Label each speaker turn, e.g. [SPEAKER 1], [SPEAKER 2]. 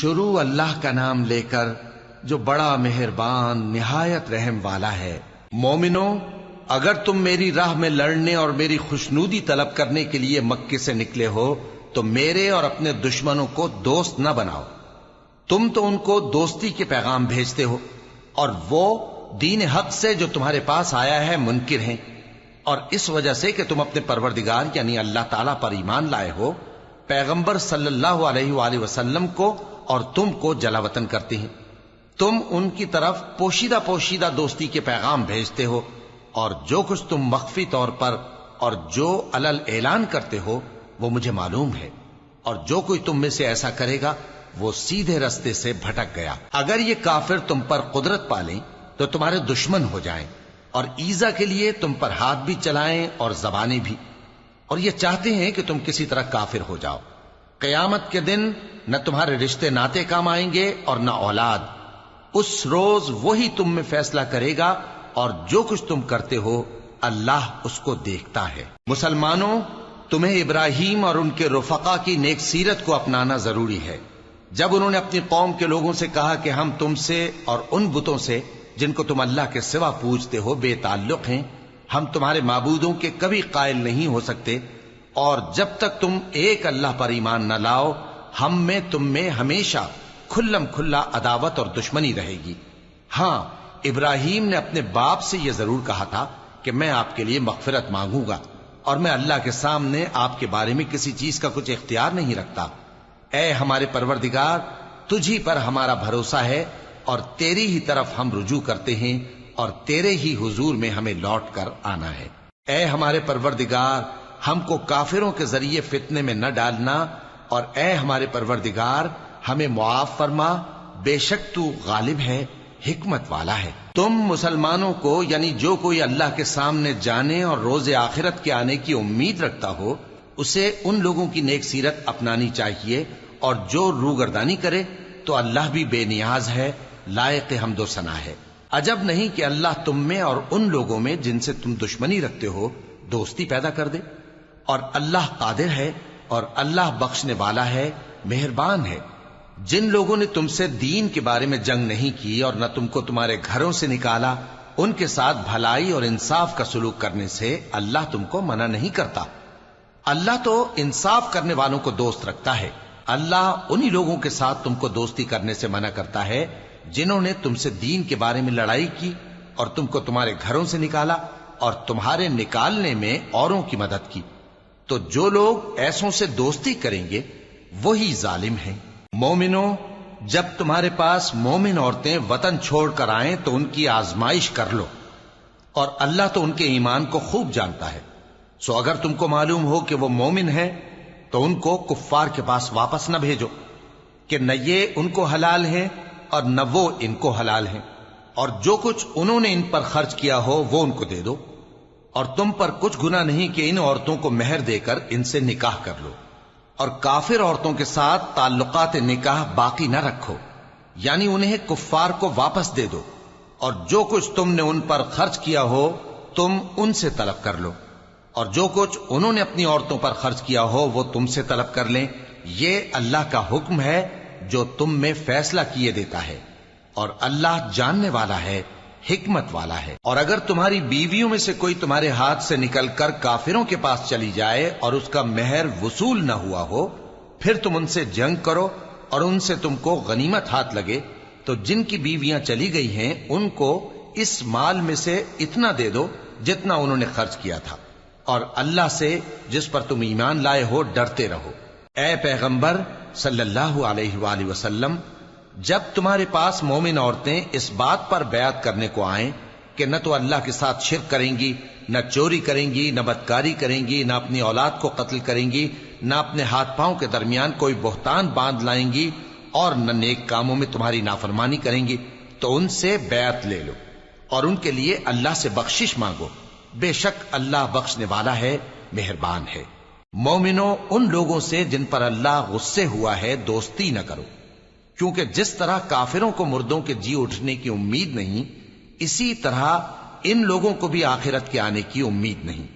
[SPEAKER 1] شروع اللہ کا نام لے کر جو بڑا مہربان نہایت رحم والا ہے۔ مومنو، اگر تم میری راہ میں لڑنے اور میری خوشنودی طلب کرنے کے لیے مکے سے نکلے ہو تو میرے اور اپنے دشمنوں کو دوست نہ بناؤ۔ تم تو ان کو دوستی کے پیغام بھیجتے ہو اور وہ دین حق سے جو تمہارے پاس آیا ہے منکر ہیں، اور اس وجہ سے کہ تم اپنے پروردگار یعنی اللہ تعالیٰ پر ایمان لائے ہو، پیغمبر صلی اللہ علیہ وآلہ وسلم کو اور تم کو جلا وطن کرتے ہیں۔ تم ان کی طرف پوشیدہ پوشیدہ دوستی کے پیغام بھیجتے ہو، اور جو کچھ تم مخفی طور پر اور جو علل اعلان کرتے ہو وہ مجھے معلوم ہے، اور جو کوئی تم میں سے ایسا کرے گا وہ سیدھے رستے سے بھٹک گیا۔ اگر یہ کافر تم پر قدرت پالیں تو تمہارے دشمن ہو جائیں، اور ایذا کے لیے تم پر ہاتھ بھی چلائیں اور زبانیں بھی، اور یہ چاہتے ہیں کہ تم کسی طرح کافر ہو جاؤ۔ قیامت کے دن نہ تمہارے رشتے ناتے کام آئیں گے اور نہ اولاد۔ اس روز وہی تم میں فیصلہ کرے گا، اور جو کچھ تم کرتے ہو اللہ اس کو دیکھتا ہے۔ مسلمانوں، تمہیں ابراہیم اور ان کے رفقا کی نیک سیرت کو اپنانا ضروری ہے۔ جب انہوں نے اپنی قوم کے لوگوں سے کہا کہ ہم تم سے اور ان بتوں سے جن کو تم اللہ کے سوا پوجتے ہو بے تعلق ہیں، ہم تمہارے معبودوں کے کبھی قائل نہیں ہو سکتے، اور جب تک تم ایک اللہ پر ایمان نہ لاؤ ہم میں تم میں ہمیشہ کھلم کھلا عداوت اور دشمنی رہے گی۔ ہاں، ابراہیم نے اپنے باپ سے یہ ضرور کہا تھا کہ میں آپ کے لیے مغفرت مانگوں گا، اور میں اللہ کے سامنے آپ کے بارے میں کسی چیز کا کچھ اختیار نہیں رکھتا۔ اے ہمارے پروردگار، تجھی پر ہمارا بھروسہ ہے، اور تیری ہی طرف ہم رجوع کرتے ہیں، اور تیرے ہی حضور میں ہمیں لوٹ کر آنا ہے۔ اے ہمارے پروردگار، ہم کو کافروں کے ذریعے فتنے میں نہ ڈالنا، اور اے ہمارے پروردگار ہمیں معاف فرما، بے شک تو غالب ہے، حکمت والا ہے۔ تم مسلمانوں کو یعنی جو کوئی اللہ کے سامنے جانے اور روز آخرت کے آنے کی امید رکھتا ہو اسے ان لوگوں کی نیک سیرت اپنانی چاہیے، اور جو روگردانی کرے تو اللہ بھی بے نیاز ہے، لائق حمد و ثنا ہے۔ عجب نہیں کہ اللہ تم میں اور ان لوگوں میں جن سے تم دشمنی رکھتے ہو دوستی پیدا کر دے، اور اللہ قادر ہے اور اللہ بخشنے والا ہے، مہربان ہے۔ جن لوگوں نے تم سے دین کے بارے میں جنگ نہیں کی اور نہ تم کو تمہارے گھروں سے نکالا، ان کے ساتھ بھلائی اور انصاف کا سلوک کرنے سے اللہ تم کو منع نہیں کرتا۔ اللہ تو انصاف کرنے والوں کو دوست رکھتا ہے۔ اللہ انہی لوگوں کے ساتھ تم کو دوستی کرنے سے منع کرتا ہے جنہوں نے تم سے دین کے بارے میں لڑائی کی اور تم کو تمہارے گھروں سے نکالا اور تمہارے نکالنے میں اوروں کی مدد کی، تو جو لوگ ایسوں سے دوستی کریں گے وہی ظالم ہیں۔ مومنوں، جب تمہارے پاس مومن عورتیں وطن چھوڑ کر آئیں تو ان کی آزمائش کر لو، اور اللہ تو ان کے ایمان کو خوب جانتا ہے۔ سو اگر تم کو معلوم ہو کہ وہ مومن ہیں تو ان کو کفار کے پاس واپس نہ بھیجو کہ نہ یہ ان کو حلال ہیں اور نہ وہ ان کو حلال ہیں، اور جو کچھ انہوں نے ان پر خرچ کیا ہو وہ ان کو دے دو، اور تم پر کچھ گناہ نہیں کہ ان عورتوں کو مہر دے کر ان سے نکاح کر لو، اور کافر عورتوں کے ساتھ تعلقات نکاح باقی نہ رکھو، یعنی انہیں کفار کو واپس دے دو، اور جو کچھ تم نے ان پر خرچ کیا ہو تم ان سے طلب کر لو، اور جو کچھ انہوں نے اپنی عورتوں پر خرچ کیا ہو وہ تم سے طلب کر لیں۔ یہ اللہ کا حکم ہے جو تم میں فیصلہ کیے دیتا ہے، اور اللہ جاننے والا ہے، حکمت والا ہے۔ اور اگر تمہاری بیویوں میں سے کوئی تمہارے ہاتھ سے نکل کر کافروں کے پاس چلی جائے اور اس کا مہر وصول نہ ہوا ہو، پھر تم ان سے جنگ کرو اور ان سے تم کو غنیمت ہاتھ لگے، تو جن کی بیویاں چلی گئی ہیں ان کو اس مال میں سے اتنا دے دو جتنا انہوں نے خرچ کیا تھا، اور اللہ سے جس پر تم ایمان لائے ہو ڈرتے رہو۔ اے پیغمبر صلی اللہ علیہ وآلہ وسلم، جب تمہارے پاس مومن عورتیں اس بات پر بیعت کرنے کو آئیں کہ نہ تو اللہ کے ساتھ شرک کریں گی، نہ چوری کریں گی، نہ بدکاری کریں گی، نہ اپنی اولاد کو قتل کریں گی، نہ اپنے ہاتھ پاؤں کے درمیان کوئی بہتان باندھ لائیں گی، اور نہ نیک کاموں میں تمہاری نافرمانی کریں گی، تو ان سے بیعت لے لو اور ان کے لیے اللہ سے بخشش مانگو، بے شک اللہ بخشنے والا ہے، مہربان ہے۔ مومنوں، ان لوگوں سے جن پر اللہ غصے ہوا ہے دوستی نہ کرو، کیونکہ جس طرح کافروں کو مردوں کے جی اٹھنے کی امید نہیں، اسی طرح ان لوگوں کو بھی آخرت کے آنے کی امید نہیں۔